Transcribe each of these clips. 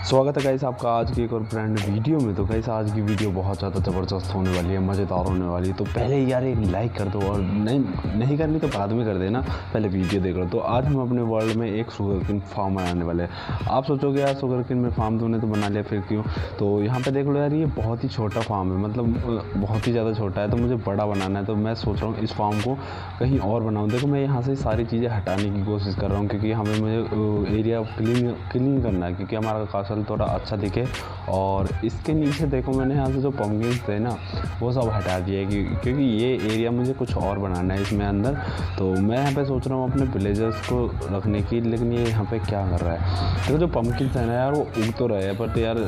स्वागत है गाइस आपका आज की एक और ब्रांड वीडियो में। तो गाइस आज की वीडियो बहुत ज़्यादा ज़बरदस्त होने वाली है, मज़ेदार होने वाली है। तो पहले यार एक लाइक कर दो और नहीं करनी तो बाद में कर देना, पहले वीडियो देख लो। तो आज हम अपने वर्ल्ड में एक शुगरकेन फार्म बनाने वाले हैं। आप सोचोगे यार शुगरकेन में फार्म तूने तो बना लिया फिर क्यों? तो यहाँ पे देख लो यार, ये बहुत ही छोटा फार्म है, मतलब बहुत ही ज़्यादा छोटा है। तो मुझे बड़ा बनाना है, तो मैं सोच रहा हूँ इस फार्म को कहीं और बनाऊँ। देखो मैं यहाँ से सारी चीज़ें हटाने की कोशिश कर रहा हूँ, क्योंकि हमें मुझे एरिया क्लीन करना है, क्योंकि हमारा कासल थोड़ा अच्छा दिखे। और इसके नीचे देखो मैंने यहाँ से जो पम्पकिन्स थे ना वो सब हटा दिए, क्योंकि ये एरिया मुझे कुछ और बनाना है इसमें अंदर। तो मैं यहाँ पे सोच रहा हूँ अपने विलेजर्स को रखने की, लेकिन ये यहाँ पे क्या कर रहा है? देखो जो पम्पकिन्स है ना यार, वो उग तो रहे हैं, बट यार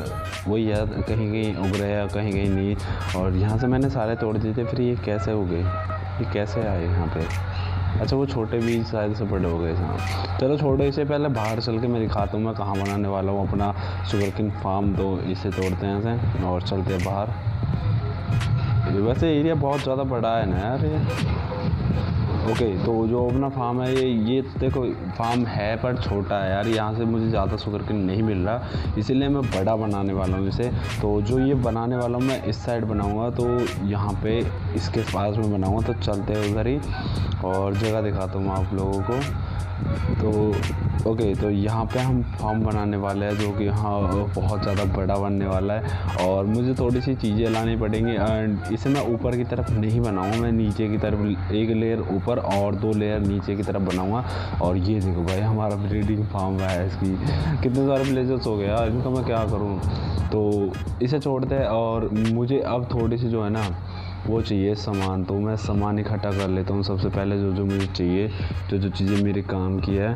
वही यार कहीं कहीं उग रहे हैं कहीं कहीं नहीं। और यहाँ से मैंने सारे तोड़ दिए थे, फिर ये कैसे उगे, ये कैसे आए यहाँ पे? अच्छा वो छोटे भी शायद से बड़े हो गए थे। चलो छोटे से पहले बाहर चल के मैं दिखाता हूँ मैं कहाँ बनाने वाला हूँ अपना शुगरकेन फार्म। तो इसे तोड़ते हैं ऐसे और चलते हैं बाहर। वैसे एरिया बहुत ज़्यादा बड़ा है ना यार ये। ओके तो जो अपना फार्म है ये देखो फार्म है पर छोटा है यार, यहाँ से मुझे ज़्यादा शुगरकेन नहीं मिल रहा, इसीलिए मैं बड़ा बनाने वाला हूँ इसे। तो जो ये बनाने वाला हूँ मैं इस साइड बनाऊँगा, तो यहाँ पे इसके पास में बनाऊँगा। तो चलते हैं उधर ही और जगह दिखाता हूँ आप लोगों को। तो ओके तो यहाँ पे हम फार्म बनाने वाले हैं, जो कि यहाँ बहुत ज़्यादा बड़ा बनने वाला है। और मुझे थोड़ी सी चीज़ें लानी पड़ेंगी, एंड इसे मैं ऊपर की तरफ नहीं बनाऊँगा, मैं नीचे की तरफ एक लेयर ऊपर और 2 लेयर नीचे की तरफ बनाऊँगा। और ये देखो भाई हमारा ब्रीडिंग फार्म है, इसकी कितने सारे विलेजर्स हो गए यार, इनका मैं क्या करूँ? तो इसे छोड़ते हैं। और मुझे अब थोड़ी सी जो है ना वो चाहिए सामान, तो मैं सामान इकट्ठा कर लेता हूँ। सबसे पहले जो मुझे चाहिए, जो चीज़ें मेरे काम की है,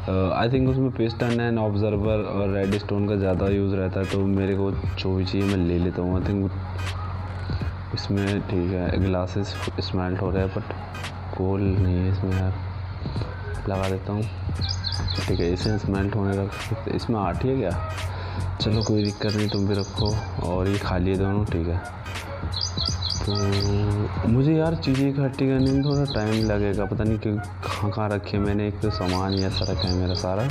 आई थिंक उसमें पिस्टन एंड ऑब्जर्वर और रेड स्टोन का ज़्यादा यूज़ रहता है। तो मेरे को जो भी चाहिए मैं ले लेता हूँ। आई थिंक इसमें ठीक है, ग्लासेस स्मेल्ट हो रहा है बट कोल नहीं है इसमें यार, लगा देता हूँ। ठीक है इसे स्मेल्ट होने रख, इसमें 8 ही है क्या? चलो कोई दिक्कत नहीं, तुम भी रखो। और ये खाली है दोनों, ठीक है। तो मुझे यार चीज़ें इकट्ठी करने में थोड़ा टाइम लगेगा, पता नहीं कि कहाँ रखे मैंने। एक तो सामान ही ऐसा रखा है मेरा सारा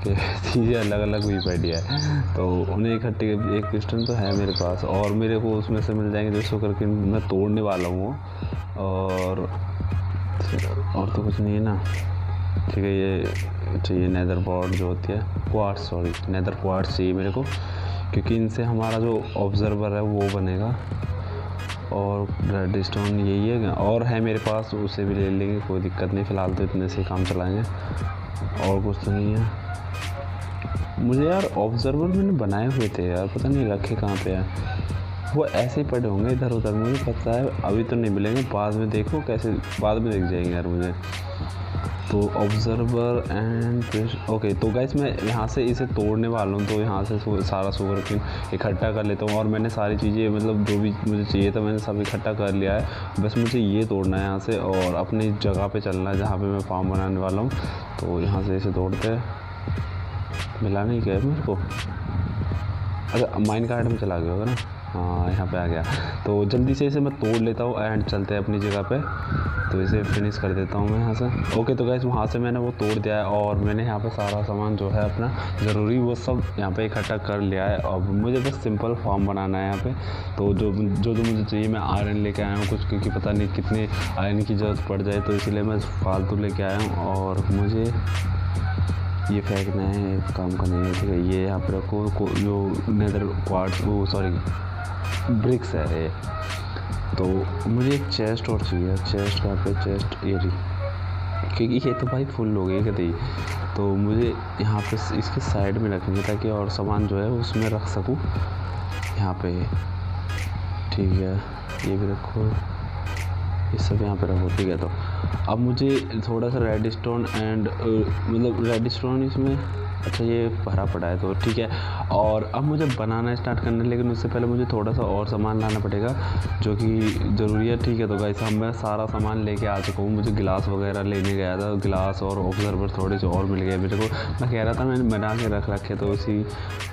कि चीज़ें अलग अलग हुई पड़ी है। तो उन्हें इकट्ठी, एक पिस्टन तो है मेरे पास और मेरे को उसमें से मिल जाएंगे जो शुगरकेन मैं तोड़ने वाला हूँ। और तो कुछ नहीं है ना, ठीक है। ये चाहिए नेदर पॉट जो होती है, क्वार्ट्स, सॉरी नेदर क्वार्ट्स चाहिए मेरे को, क्योंकि इनसे हमारा जो ऑब्जर्वर है वो बनेगा। और रेड स्टोन यही है और है मेरे पास, उसे भी ले लेंगे, कोई दिक्कत नहीं। फ़िलहाल तो इतने से काम चलाएंगे, और कुछ तो नहीं है। मुझे यार ऑब्जर्वर मैंने बनाए हुए थे यार, पता नहीं रखे कहाँ पे हैं। वो ऐसे ही पड़े होंगे इधर उधर, मुझे पता है। अभी तो नहीं मिलेंगे, बाद में देखो कैसे, बाद में दिख जाएंगे यार मुझे। तो ऑब्जर्वर एंड ओके। तो गाइस मैं यहाँ से इसे तोड़ने वाला हूँ, तो यहाँ से सारा शुगरकेन इकट्ठा कर लेता हूँ। और मैंने सारी चीज़ें, मतलब जो भी मुझे चाहिए था मैंने सब इकट्ठा कर लिया है। बस मुझे ये तोड़ना है यहाँ से और अपनी जगह पे चलना है जहाँ पे मैं फार्म बनाने वाला हूँ। तो यहाँ से इसे तोड़ते हैं। मिला नहीं क्या मेरे को? अच्छा माइन कार्ड में चला गया होगा ना, हाँ यहाँ पे आ गया। तो जल्दी से इसे मैं तोड़ लेता हूँ एंड चलते हैं अपनी जगह पे। तो इसे फिनिश कर देता हूँ मैं यहाँ से। ओके तो गाइस वहाँ से मैंने वो तोड़ दिया है और मैंने यहाँ पे सारा सामान जो है अपना ज़रूरी वो सब यहाँ पे इकट्ठा कर लिया है। अब मुझे बस सिंपल फार्म बनाना है यहाँ पे। तो जो मुझे चाहिए, मैं आयरन लेके आया हूँ कुछ, क्योंकि पता नहीं कितने आयरन की ज़रूरत पड़ जाए, तो इसीलिए मैं फालतू लेके आया हूँ। और मुझे ये फेंकना है, काम का नहीं है, ठीक है। ये यहाँ पे रखो, जो नेदर क्वार्ट्स, वो सॉरी ब्रिक्स है ये। तो मुझे एक चेस्ट और चाहिए, चेस्ट कहाँ पे? चेस्ट ये रही, क्योंकि ये तो भाई फुल हो गई कहते ही। तो मुझे यहाँ पे इसके साइड में रखनी है, ताकि और सामान जो है उसमें रख सकूँ यहाँ पे, ठीक है। ये भी रखो, ये सब यहाँ पे रखो, ठीक है। तो अब मुझे थोड़ा सा रेड स्टोन एंड मतलब रेड स्टोन इसमें, अच्छा ये भरा पड़ा है तो ठीक है। और अब मुझे बनाना स्टार्ट करना है, लेकिन उससे पहले मुझे थोड़ा सा और सामान लाना पड़ेगा जो कि ज़रूरी है, ठीक है। तो गाइस मैं सारा सामान लेके आ चुका हूँ। मुझे गिलास वगैरह लेने गया था, गिलास और ऑब्जर्वर थोड़े से और मिल गए मेरे को। मैं कह रहा था मैंने बना के रख रखे, तो उसी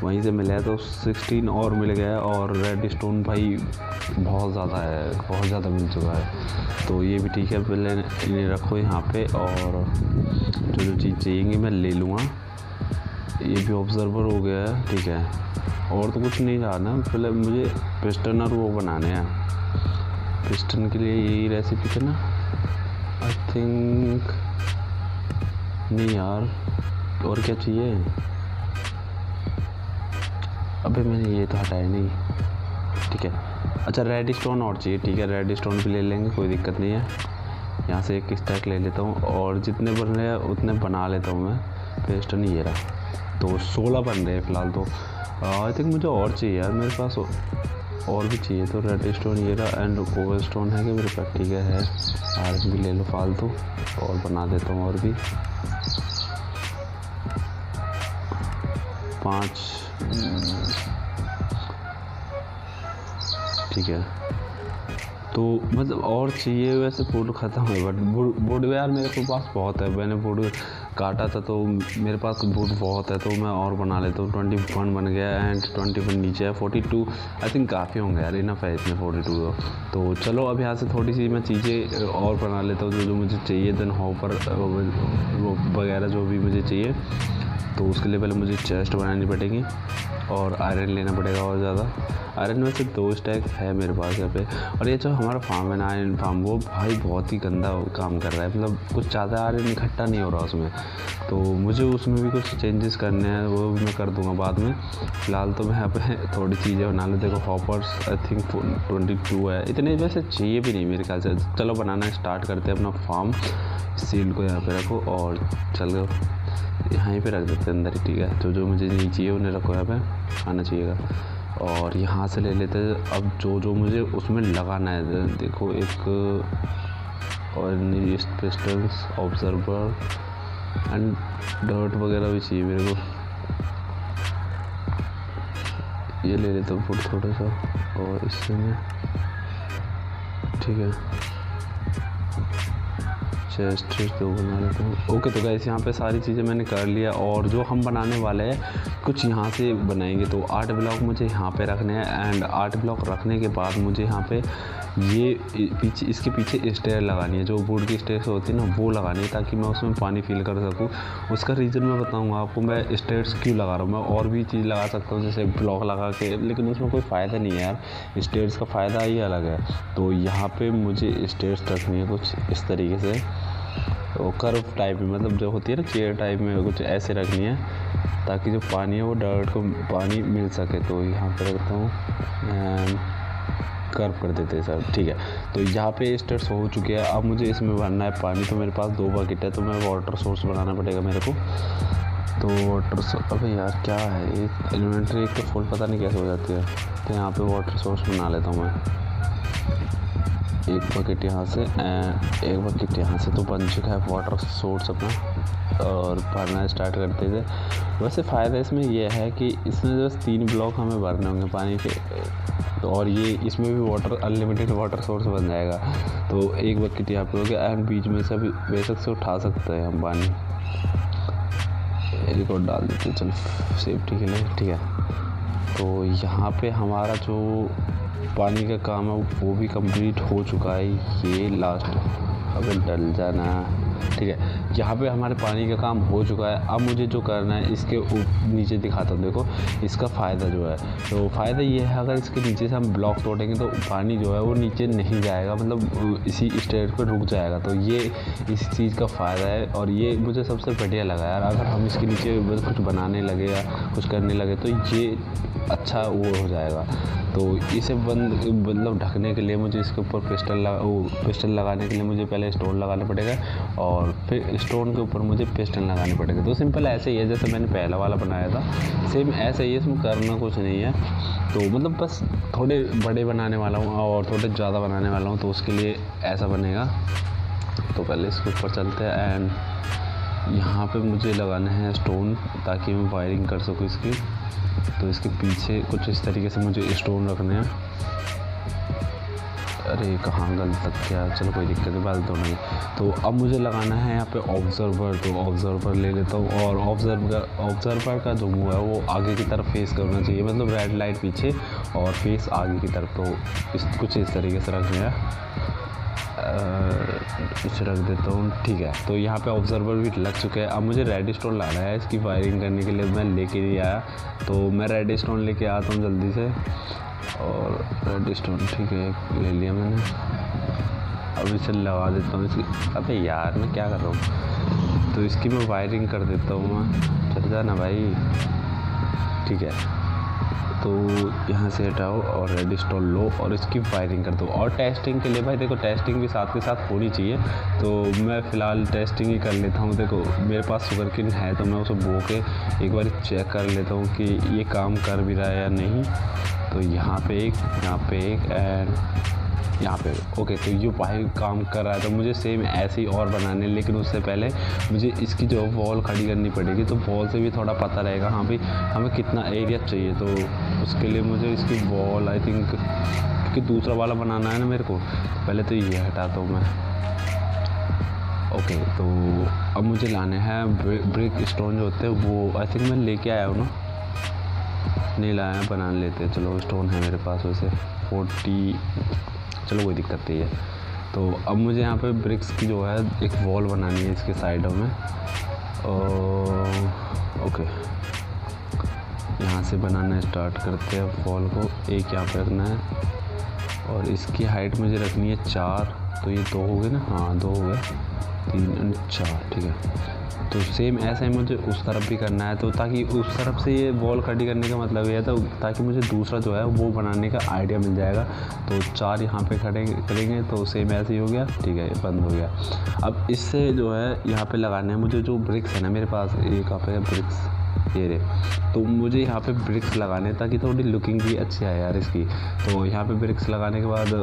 वहीं से मिला है। तो 16 और मिल गया। और रेड स्टोन भाई बहुत ज़्यादा है, बहुत ज़्यादा मिल चुका है। तो ये भी ठीक है, पहले इन्हें रखो यहाँ पे। और जो चीज़ चाहिए मैं ले लूँगा। ये भी ऑब्जर्वर हो गया है, ठीक है। और तो कुछ नहीं जाना, पहले मुझे पिस्टन और वो बनाने हैं। पिस्टन के लिए यही रेसिपी थी ना, आई थिंक। नहीं यार, और क्या चाहिए? अबे मैंने ये तो हटाया नहीं, ठीक है। अच्छा रेड स्टोन और चाहिए, ठीक है। रेड स्टोन भी ले लेंगे, कोई दिक्कत नहीं है। यहाँ से एक स्टैक ले लेता हूँ और जितने बन रहे हैं उतने बना लेता हूँ मैं। पिस्टन ये रहा, तो 16 बन रहे हैं फ़िलहाल। तो आई थिंक मुझे और चाहिए यार, मेरे पास और भी चाहिए। तो रेड स्टोन ये रहा एंड कोबल स्टोन है कि मेरे पास, ठीक है। आयरन भी ले लो फालतू, और बना देता हूँ और भी 5, ठीक है। तो मतलब और चाहिए, वैसे वुड ख़त्म है, बट वुड यार मेरे को पास बहुत है। मैंने वुड काटा था तो मेरे पास वुड बहुत है, तो मैं और बना लेता हूँ। 21 बन गया एंड 21 नीचे है 42। आई थिंक काफ़ी होंगे यार, इनफ है इसमें 42। तो चलो अब यहाँ से थोड़ी सी मैं चीज़ें और बना लेता हूँ जो मुझे चाहिए। देन हॉपर वगैरह जो भी मुझे चाहिए, तो उसके लिए पहले मुझे चेस्ट बनानी पड़ेगी और आयरन लेना पड़ेगा और ज़्यादा। आयरन में से 2 स्टैक है मेरे पास यहाँ पे। और ये जो हमारा फार्म है ना, आयरन फार्म, वो भाई बहुत ही गंदा काम कर रहा है। मतलब कुछ ज़्यादा आयरन इकट्ठा नहीं हो रहा उसमें, तो मुझे उसमें भी कुछ चेंजेस करने हैं, वो भी मैं कर दूँगा बाद में। फ़िलहाल तो मैं यहाँ पे थोड़ी चीज़ें बना लूँ। देखो हॉपर्स आई थिंक 22 है, इतने वैसे चाहिए भी नहीं मेरे ख्याल से। चलो बनाना स्टार्ट करते हैं अपना फार्म। सील को यहाँ पे रखो और चलो यहाँ पे रख देते हैं अंदर ही, ठीक है। जो मुझे नहीं चाहिए उन्हें रखो, यहाँ पे आना चाहिएगा। और यहाँ से ले लेते हैं अब जो मुझे उसमें लगाना है। देखो एक और पिस्टल्स, ऑब्जर्वर एंड डर्ट वगैरह भी चाहिए मेरे को। ये ले लेता हूँ थोड़ा सा, और इससे मैं, ठीक है, चेस्ट 2 बना लेता हूँ। ओके, तो गाइस यहाँ पे सारी चीज़ें मैंने कर लिया। और जो हम बनाने वाले हैं कुछ यहाँ से बनाएंगे, तो 8 ब्लॉक मुझे यहाँ पे रखने हैं। एंड 8 ब्लॉक रखने के बाद मुझे यहाँ पे ये पीछे, इसके पीछे स्टेयर लगानी है, जो वुड की स्टेयर्स होती है ना, वो लगानी है, ताकि मैं उसमें पानी फिल कर सकूँ। उसका रीज़न मैं बताऊँगा आपको, मैं स्टेयर्स क्यों लगा रहा हूँ। मैं और भी चीज़ लगा सकता हूँ जैसे ब्लॉक लगा के, लेकिन उसमें कोई फ़ायदा नहीं है यार। स्टेयर्स का फ़ायदा ही अलग है। तो यहाँ पे मुझे स्टेयर्स रखनी है कुछ इस तरीके से, तो कर्व टाइप में, मतलब जो होती है ना चेयर टाइप में, कुछ ऐसे रखनी है, ताकि जो पानी है वो डायरेक्ट को पानी मिल सके। तो यहाँ पे रखता हूँ एंड कर्व कर देते हैं सर, ठीक है। तो यहाँ पे स्टेयर्स हो चुके हैं। अब मुझे इसमें भरना है पानी। तो मेरे पास 2 बकेट है, तो मैं वाटर सोर्स बनाना पड़ेगा मेरे को। तो वाटर सोर्स, अबे यार क्या है, एक इन्वेंट्री एक तो फुल पता नहीं कैसे हो जाती है। तो यहाँ पे वाटर सोर्स बना लेता हूँ मैं। 1 बकेट यहाँ से एंड 1 बकेट यहाँ से, तो बन चुका है वाटर सोर्स अपना। और भरना स्टार्ट करते थे। वैसे फ़ायदा इसमें यह है कि इसमें बस 3 ब्लॉक हमें भरने होंगे पानी के, तो और ये इसमें भी वाटर अनलिमिटेड वाटर सोर्स बन जाएगा। तो 1 बकेट यहाँ पे हो गया एंड बीच में से भी बेशक से उठा सकते हैं हम पानी। एक और डाल देते हैं, चल सेफ्टी के लिए, ठीक है। तो यहाँ पे हमारा जो पानी का काम है वो भी कंप्लीट हो चुका है। ये लास्ट, अब डल जाना, ठीक है। यहाँ पे हमारे पानी का काम हो चुका है। अब मुझे जो करना है, इसके नीचे दिखाता हूँ, देखो इसका फ़ायदा जो है। तो फ़ायदा ये है, अगर इसके नीचे से हम ब्लॉक तोड़ेंगे तो पानी जो है वो नीचे नहीं जाएगा, मतलब इसी स्टेज पर रुक जाएगा। तो ये इस चीज़ का फ़ायदा है और ये मुझे सबसे बढ़िया लगा यार। अगर हम इसके नीचे कुछ बनाने लगे या कुछ करने लगे तो ये अच्छा वो हो जाएगा। तो इसे मतलब ढकने के लिए मुझे इसके ऊपर पिस्टन लगाने के लिए मुझे पहले स्टोन लगाना पड़ेगा और फिर स्टोन के ऊपर मुझे पिस्टन लगाने पड़ेगा। तो सिंपल ऐसे ही है जैसे मैंने पहला वाला बनाया था, सेम ऐसे ही है, इसमें करना कुछ नहीं है। तो मतलब बस थोड़े बड़े बनाने वाला हूँ और थोड़े ज़्यादा बनाने वाला हूँ, तो उसके लिए ऐसा बनेगा। तो पहले इसके ऊपर चलते हैं एंड यहाँ पे मुझे लगाना है स्टोन, ताकि मैं वायरिंग कर सकूँ इसकी। तो इसके पीछे कुछ इस तरीके से मुझे स्टोन रखने हैं। अरे कहाँ गलत तक क्या, चलो कोई दिक्कत नहीं, बाल तो नहीं। तो अब मुझे लगाना है यहाँ पे ऑब्जर्वर। तो ऑब्जर्वर ले लेता हूँ और ऑब्जर्वर का जो मुँह है वो आगे की तरफ फेस करना चाहिए, मतलब रेड लाइट पीछे और फेस आगे की तरफ। तो कुछ इस तरीके से रखना है इसे रख देता हूँ। ठीक है, तो यहाँ पे ऑब्जर्वर भी लग चुके हैं। अब मुझे रेड स्टोन लाना है इसकी फायरिंग करने के लिए। मैं लेके नहीं आया, तो मैं रेड स्टोन लेके आता हूँ जल्दी से। और रेड स्टोन ठीक है ले लिया मैंने। अब इसे लगा देता हूँ इसकी। अबे यार मैं क्या कर रहा हूँ, तो इसकी मैं वायरिंग कर देता हूँ। मैं चल जाना भाई। ठीक है, तो यहाँ से हटाओ और रेड स्टोन लो और इसकी फायरिंग कर दो। और टेस्टिंग के लिए भाई देखो, टेस्टिंग भी साथ के साथ होनी चाहिए। तो मैं फ़िलहाल टेस्टिंग ही कर लेता हूँ। देखो मेरे पास शुगरकेन है, तो मैं उसे बो के एक बार चेक कर लेता हूँ कि ये काम कर भी रहा है या नहीं। तो यहाँ पे एक एंड यहाँ पे ओके। तो ये भाई काम कर रहा है, तो मुझे सेम ऐसे ही और बनाने, लेकिन उससे पहले मुझे इसकी जो वॉल खड़ी करनी पड़ेगी। तो वॉल से भी थोड़ा पता रहेगा हाँ भाई हमें कितना एरिया चाहिए। तो उसके लिए मुझे इसकी वॉल आई थिंक, क्योंकि दूसरा वाला बनाना है ना मेरे को, पहले तो ये हटाता हूँ मैं। ओके, तो अब मुझे लाने हैं ब्रिक स्टोन जो होते हैं, वो आई थिंक मैं लेके आया हूँ ना, नहीं लाया है, बना लेते हैं। चलो स्टोन है मेरे पास वैसे 40, चलो कोई दिक्कत नहीं है। तो अब मुझे यहाँ पे ब्रिक्स की जो है एक वॉल बनानी है इसके साइडों में। ओके, यहाँ से बनाना स्टार्ट करते हैं वॉल को। एक यहाँ पे रखना है और इसकी हाइट मुझे रखनी है 4। तो ये 2 हो गए ना, हाँ 2 हो गए, 3 और 4 ठीक है। तो सेम ऐसा ही मुझे उस तरफ भी करना है। तो ताकि उस तरफ से ये वॉल खड़ी करने का मतलब ये है, तो ताकि मुझे दूसरा जो है वो बनाने का आइडिया मिल जाएगा। तो 4 यहाँ पे खड़े करेंगे, तो सेम ऐसे ही हो गया। ठीक है, ये बंद हो गया। अब इससे जो है यहाँ पे लगाने हैं मुझे जो ब्रिक्स है ना मेरे पास, एक यहाँ पे ब्रिक्स ये रे। तो मुझे यहाँ पे ब्रिक्स लगाने ताकि थोड़ी लुकिंग भी अच्छी आए यार इसकी। तो यहाँ पे ब्रिक्स लगाने के बाद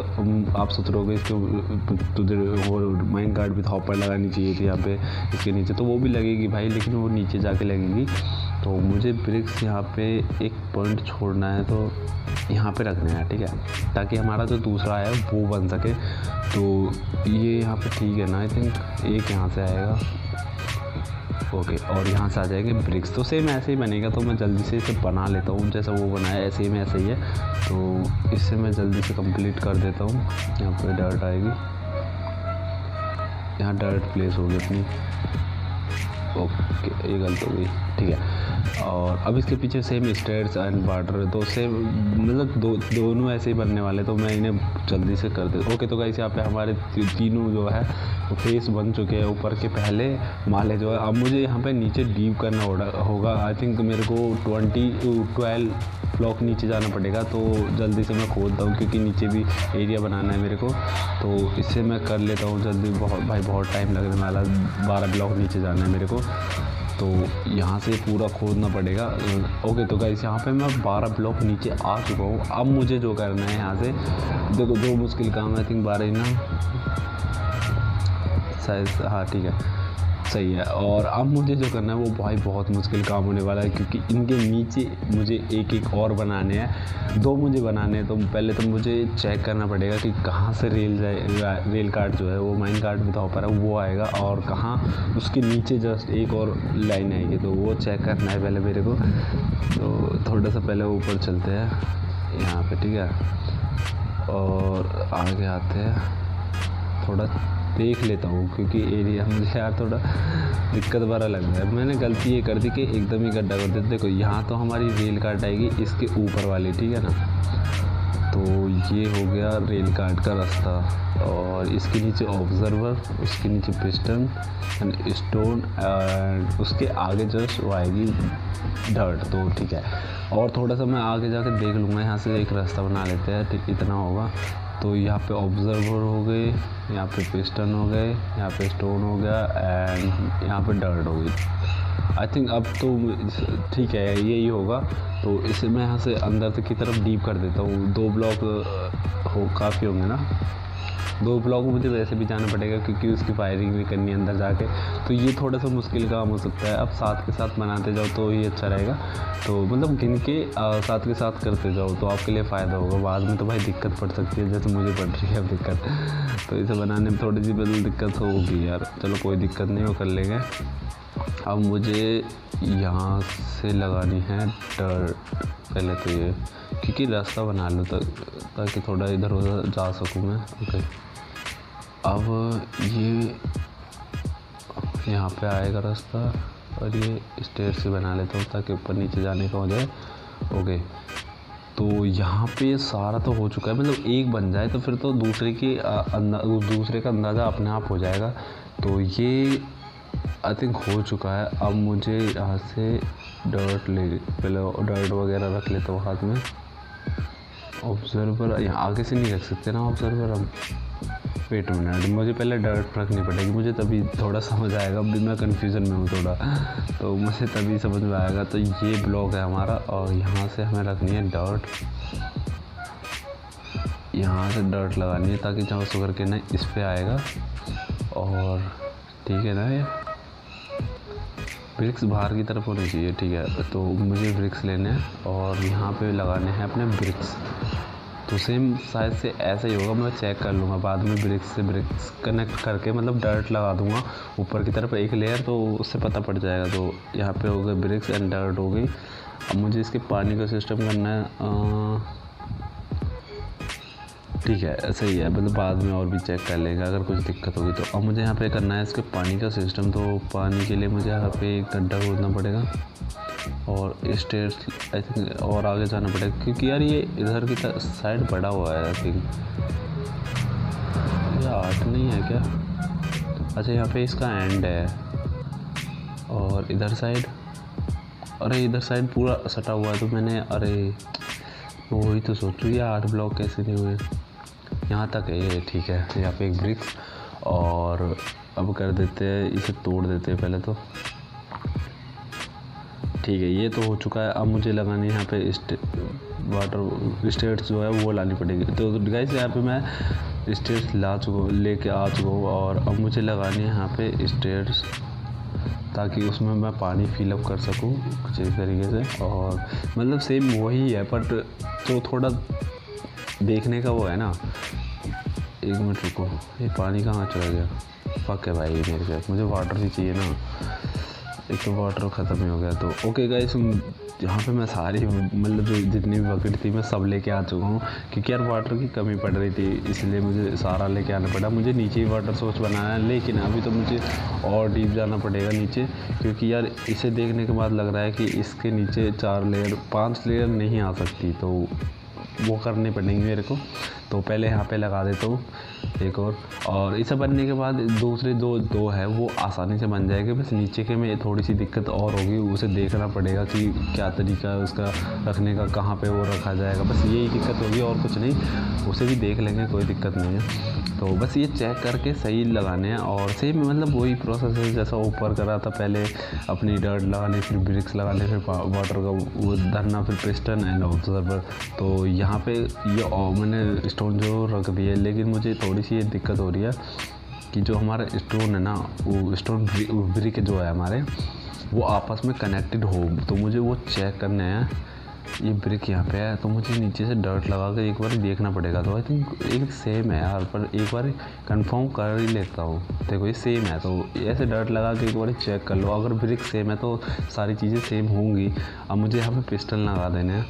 आप सोच रहे हो इसके वो माइन गार्ड भी हॉपर लगानी चाहिए थी यहाँ पे इसके नीचे, तो वो भी लगेगी भाई, लेकिन वो नीचे जाके लगेगी। तो मुझे ब्रिक्स यहाँ पे एक पॉइंट छोड़ना है, तो यहाँ पे रखना है ठीक है, ताकि हमारा जो दूसरा है वो बन सके। तो ये यहाँ पे ठीक है ना, आई थिंक एक यहाँ से आएगा ओके, और यहाँ से आ जाएंगे ब्रिक्स। तो सेम ऐसे ही बनेगा। तो मैं जल्दी से इसे बना लेता हूँ, जैसा वो बनाया ऐसे ही में ऐसे ही है। तो इससे मैं जल्दी से कंप्लीट कर देता हूँ। यहाँ पे डर्ट आएगी, यहाँ डर्ट प्लेस होगी अपनी। ओके, ये गलत हो गई ठीक है। और अब इसके पीछे सेम स्टेयर्स एंड बॉर्डर, तो सेम मतलब दोनों ऐसे ही बनने वाले। तो मैं इन्हें जल्दी से कर देता हूँ। ओके, तो गाइस यहाँ पे हमारे तीनों जो है वो फेस बन चुके हैं ऊपर के पहले माले जो है। अब मुझे यहाँ पे नीचे डीप करना होगा। आई थिंक मेरे को 12 ब्लॉक नीचे जाना पड़ेगा। तो जल्दी से मैं खोदता हूँ, क्योंकि नीचे भी एरिया बनाना है मेरे को। तो इससे मैं कर लेता हूँ जल्दी। बहुत टाइम लगने वाला, 12 ब्लॉक नीचे जाना है मेरे को। तो यहाँ से पूरा खोदना पड़ेगा। ओके, तो गाइस यहाँ पे मैं 12 ब्लॉक नीचे आ चुका हूँ। अब मुझे जो करना है यहाँ से, देखो 2 मुश्किल काम है। आई थिंक 12 ही ना शायद, हाँ ठीक है सही है। और अब मुझे जो करना है वो भाई बहुत मुश्किल काम होने वाला है, क्योंकि इनके नीचे मुझे एक और बनाने हैं। 2 मुझे बनाने हैं। तो पहले तो मुझे चेक करना पड़ेगा कि कहाँ से रेल कार्ड जो है वो माइन कार्ड में ऊपर है वो आएगा, और कहाँ उसके नीचे जस्ट एक और लाइन आएगी। तो वो चेक करना है पहले मेरे को। तो थोड़ा सा पहले ऊपर चलते हैं यहाँ पे ठीक है, और आगे आते हैं, थोड़ा देख लेता हूँ, क्योंकि एरिया मुझे यार थोड़ा दिक्कत भरा लग रहा है। मैंने गलती ये कर दी कि एकदम ही गड्ढा कर दिया। देखो यहाँ तो हमारी रेल कार्ड आएगी इसके ऊपर वाली, ठीक है ना। तो ये हो गया रेल कार्ड का रास्ता, और इसके नीचे ऑब्जर्वर, उसके नीचे पिस्टन एंड स्टोन, एंड उसके आगे जस्ट वो आएगी डर्ट। तो ठीक है, और थोड़ा सा मैं आगे जाकर देख लूँगा। यहाँ से एक रास्ता बना लेते हैं, ठीक इतना होगा। तो यहाँ पे ऑब्जर्वर हो गए, यहाँ पे पिस्टन हो गए, यहाँ पे स्टोन हो गया, एंड यहाँ पे डर्ट हो गई। आई थिंक अब तो ठीक है यही होगा। तो इसे मैं यहाँ से अंदर की तरफ डीप कर देता हूँ। 2 ब्लॉक हो काफ़ी होंगे ना, 2 ब्लॉक मुझे वैसे भी जाना पड़ेगा, क्योंकि उसकी फायरिंग भी करनी है अंदर जाके। तो ये थोड़ा सा मुश्किल काम हो सकता है। अब साथ के साथ बनाते जाओ तो ही अच्छा रहेगा। तो मतलब गिन के साथ के साथ करते जाओ तो आपके लिए फ़ायदा होगा। बाद में तो भाई दिक्कत पड़ सकती है, जैसे मुझे पड़ रही है अब दिक्कत। तो इसे बनाने में थोड़ी सी बदल दिक्कत होगी यार। चलो कोई दिक्कत नहीं, वो कर लेंगे। अब मुझे यहाँ से लगानी है डर्ट पहले तो ये, क्योंकि रास्ता बना लूँ ताकि थोड़ा इधर उधर जा सकूँ मैं। ओके, अब ये यहाँ पे आएगा रास्ता और ये स्टेयर से बना लेता हूँ ताकि ऊपर नीचे जाने का हो जाए। ओके, तो यहाँ पे सारा तो हो चुका है, मतलब एक बन जाए तो फिर तो दूसरे का अंदाज़ा अपने आप हो जाएगा। तो ये आई थिंक हो चुका है। अब मुझे यहाँ से पहले डर्ट वगैरह रख लेता हूँ हाथ में। ऑब्जर्वर यहाँ आगे से नहीं रख सकते ना ऑब्जर्वर हम। वेट मिनट, मुझे पहले डर्ट रखनी पड़ेगी, मुझे तभी थोड़ा समझ आएगा। अभी मैं कन्फ्यूज़न में हूँ थोड़ा, तो मुझे तभी समझ में आएगा। तो ये ब्लॉक है हमारा और यहाँ से हमें रखनी है डर्ट। यहाँ से डर्ट लगानी है ताकि जहाँ शुगर के ना इस पर आएगा। और ठीक है ना, ये ब्रिक्स बाहर की तरफ होनी चाहिए। ठीक है, तो मुझे ब्रिक्स लेने हैं और यहाँ पे लगाने हैं अपने ब्रिक्स। तो सेम शायद से ऐसा ही होगा, मैं चेक कर लूँगा बाद में। ब्रिक्स से ब्रिक्स कनेक्ट करके मतलब डर्ट लगा दूँगा ऊपर की तरफ एक लेयर, तो उससे पता पड़ जाएगा। तो यहाँ पे हो गए ब्रिक्स एंड डर्ट हो गई। अब मुझे इसके पानी का सिस्टम करना है। ठीक है, सही है, मतलब बाद में और भी चेक कर लेंगे अगर कुछ दिक्कत होगी तो। अब मुझे यहाँ पे करना है इसके पानी का सिस्टम। तो पानी के लिए मुझे यहाँ पे एक गड्ढा खोदना पड़ेगा और स्टेयर्स आई थिंक और आगे जाना पड़ेगा, क्योंकि यार ये इधर की साइड बड़ा हुआ है आई थिंक। ये 8 नहीं है क्या? अच्छा, यहाँ पे इसका एंड है और इधर साइड, अरे इधर साइड पूरा सटा हुआ है। तो मैंने, अरे वही तो सोचूँ ये 8 ब्लॉक कैसे नहीं हुए। यहाँ तक है ये, ठीक है। यहाँ पे एक ब्रिक्स और अब कर देते हैं, इसे तोड़ देते हैं पहले तो। ठीक है, ये तो हो चुका है। अब मुझे लगानी है यहाँ पे वाटर स्टेट्स जो है वो लानी पड़ेगी। तो गाइस यहाँ पे मैं स्टेट्स लेके आ चुका हूँ और अब मुझे लगानी है यहाँ पे स्टेट्स ताकि उसमें मैं पानी फिलअप कर सकूँ कुछ इस तरीके से। और मतलब सेम वही है, बट तो थोड़ा देखने का वो है ना। एक मिनट रुको, ये पानी कहाँ चला गया? पक है भाई मेरे साथ, मुझे वाटर भी चाहिए ना। एक तो वाटर ख़त्म ही हो गया। तो ओके गाइस, यहाँ पे मैं सारी मतलब जो जितनी भी बकेट थी मैं सब लेके आ चुका हूँ, क्योंकि यार वाटर की कमी पड़ रही थी, इसलिए मुझे सारा लेके आना पड़ा। मुझे नीचे ही वाटर सोर्स बनाना है, लेकिन अभी तो मुझे और डीप जाना पड़ेगा नीचे, क्योंकि यार इसे देखने के बाद लग रहा है कि इसके नीचे 4 लेयर 5 लेयर नहीं आ सकती, तो वो करने पड़ेंगे मेरे को। तो पहले यहाँ पे लगा देता हूँ एक और इसे बनने के बाद दूसरे दो है वो आसानी से बन जाएंगे। बस नीचे के में थोड़ी सी दिक्कत और होगी, उसे देखना पड़ेगा कि क्या तरीका है उसका रखने का, कहाँ पे वो रखा जाएगा। बस यही दिक्कत होगी और कुछ नहीं, उसे भी देख लेंगे, कोई दिक्कत नहीं है। तो बस ये चेक करके सही लगाने हैं और सेम मतलब वही प्रोसेस है जैसा ऊपर करा था। पहले अपनी डर्ट लगाने, फिर ब्रिक्स लगाने, फिर वाटर का वो धरना, फिर पिस्टन एंड ऑब्जर्वर। तो यहाँ पे ये मैंने स्टोन जो रख दिया, लेकिन मुझे थोड़ी सी ये दिक्कत हो रही है कि जो हमारा स्टोन है ना, वो स्टोन ब्रिक जो है हमारे, वो आपस में कनेक्टेड हो। तो मुझे वो चेक करने हैं। ये ब्रिक यहाँ पे है, तो मुझे नीचे से डर्ट लगा कर एक बार देखना पड़ेगा। तो आई थिंक एक सेम है यार, पर एक बार कंफर्म कर ही लेता हूँ। देखो ये सेम है, तो ऐसे डर्ट लगा के एक बार चेक कर लो। अगर ब्रिक सेम है तो सारी चीज़ें सेम होंगी। अब मुझे यहाँ पे पिस्टन लगा देने हैं,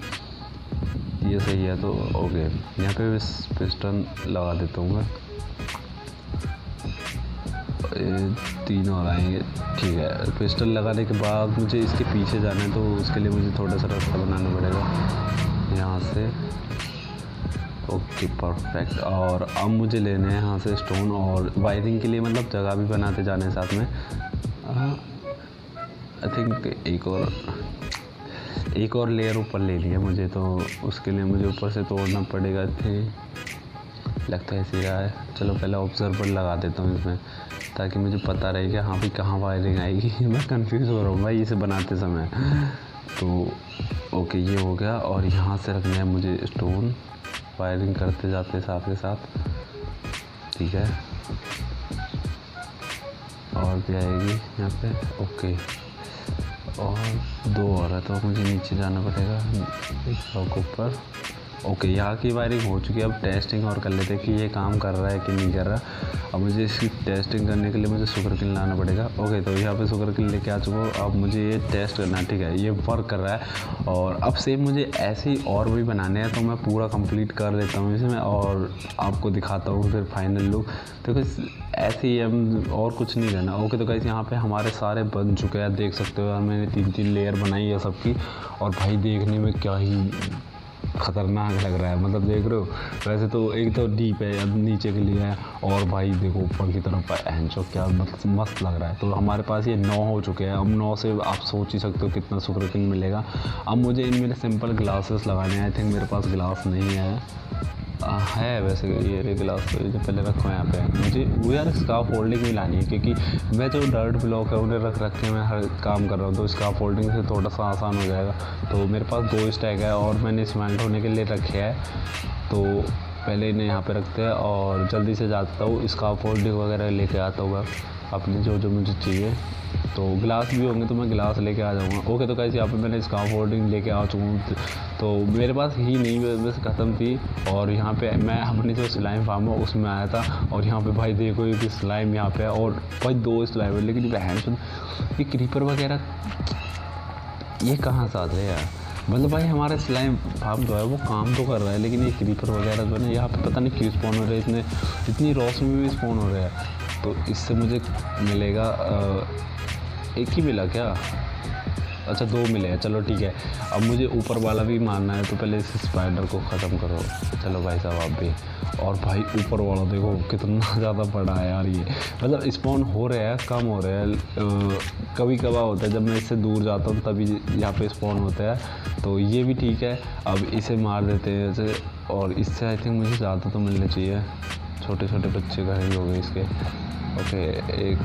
ये सही है। तो ओके, यहाँ पे पिस्टन लगा देता हूँ मैं। 3 और आएंगे, ठीक है। पिस्टल लगाने के बाद मुझे इसके पीछे जाना है, तो उसके लिए मुझे थोड़ा सा रास्ता बनाना पड़ेगा यहाँ से। Okay perfect. और अब मुझे लेने हैं यहाँ से स्टोन और वायरिंग के लिए मतलब जगह भी बनाते जाने हैं साथ में। आई थिंक एक और लेयर ऊपर ले लिया मुझे, तो उसके लिए मुझे ऊपर से तोड़ना पड़ेगा। लगता है सीधा है। चलो पहले ऑब्जर्वर लगा देता हूँ इसमें, ताकि मुझे पता रहे कि हाँ भाई कहाँ वायरिंग आएगी। मैं कंफ्यूज हो रहा हूँ भाई इसे बनाते समय। तो ओके, ये हो गया। और यहाँ से रखना है मुझे स्टोन, वायरिंग करते जाते साथ के साथ, ठीक है। और भी आएगी यहाँ पे, ओके। और 2 और है, तो मुझे नीचे जाना पड़ेगा एक ब्लॉक ऊपर। ओके, यहाँ की वायरिंग हो चुकी है। अब टेस्टिंग और कर लेते हैं कि ये काम कर रहा है कि नहीं कर रहा। अब मुझे इसकी टेस्टिंग करने के लिए मुझे शुगर किल लाना पड़ेगा। ओके, तो यहाँ पे शुगर किल लेके आ चुका हूँ। अब मुझे ये टेस्ट करना है, ठीक है, ये वर्क कर रहा है। और अब सेम मुझे ऐसे ही और भी बनाने हैं, तो मैं पूरा कंप्लीट कर लेता हूँ इसमें और आपको दिखाता हूँ फिर फाइनल लुक। देखो ऐसे ही हम और कुछ नहीं करना। ओके, तो गाइस यहाँ पे हमारे सारे बन चुके हैं, देख सकते हो। मैंने 3-3 लेयर बनाई है सबकी, और भाई देखने में क्या ही ख़तरनाक लग रहा है, मतलब देख रहे हो। वैसे तो एक तो डीप है, अब नीचे के लिए है, और भाई देखो ऊपर की तरफ एंचो क्या मतलब मस्त लग रहा है। तो हमारे पास ये 9 हो चुके हैं। अब 9 से आप सोच ही सकते हो कितना शुगर किल मिलेगा। अब मुझे इनमें सिंपल ग्लासेस लगाने हैं। आई थिंक मेरे पास ग्लास नहीं है वैसे ये गिलास तो जो पहले रखो यहाँ पे। मुझे वो यार स्कार्फ फोल्डिंग भी लानी है, क्योंकि मैं जो डर्ट ब्लॉक है उन्हें रख के मैं हर काम कर रहा हूँ, तो स्कार्फ फोल्डिंग से थोड़ा सा आसान हो जाएगा। तो मेरे पास 2 स्टैक है और मैंने स्मेल्ट होने के लिए रखे है, तो पहले इन्हें यहाँ पे रखते हैं और जल्दी से जाता हूँ स्कार्फ फोल्डिंग वगैरह लेके आता हूँ अपनी जो मुझे चाहिए। तो गिलास भी होंगे तो मैं गिलास लेके आ जाऊँगा। ओके, तो कैसे यहाँ पे मैंने स्कार्फ फोल्डिंग लेके आ चुका हूँ, तो मेरे पास ही नहीं वैसे ख़त्म थी। और यहाँ पे मैं अपनी जो स्लाइम फार्म है उसमें आया था, और यहाँ पे भाई देखो ये स्लाइम यहाँ पे है, और भाई 2 स्लाइम है। लेकिन ये क्रीपर वगैरह ये कहाँ से आते हैं यार। मतलब भाई हमारा स्लाइम फार्म जो है वो काम तो कर रहा है, लेकिन ये क्रीपर वगैरह जो है ना यहाँ पे पता नहीं क्यों स्पॉन हो रहे हैं, इतनी रोशनी में भी स्पॉन हो रहे हैं। तो इससे मुझे मिलेगा एक ही मिला क्या? अच्छा 2 मिले हैं, चलो ठीक है। अब मुझे ऊपर वाला भी मारना है, तो पहले इस स्पाइडर को ख़त्म करो। चलो भाई साहब आप भी। और भाई ऊपर वाला देखो कितना ज़्यादा बड़ा है यार ये, मतलब स्पॉन हो रहे हैं, कम हो रहे हैं। कभी कभार होता है जब मैं इससे दूर जाता हूँ तभी यहाँ पे स्पॉन होता है, तो ये भी ठीक है। अब इसे मार देते हैं ऐसे, और इससे आई थिंक मुझे ज़्यादा तो मिलने चाहिए। छोटे छोटे बच्चे घर ही हो गए इसके। ओके, एक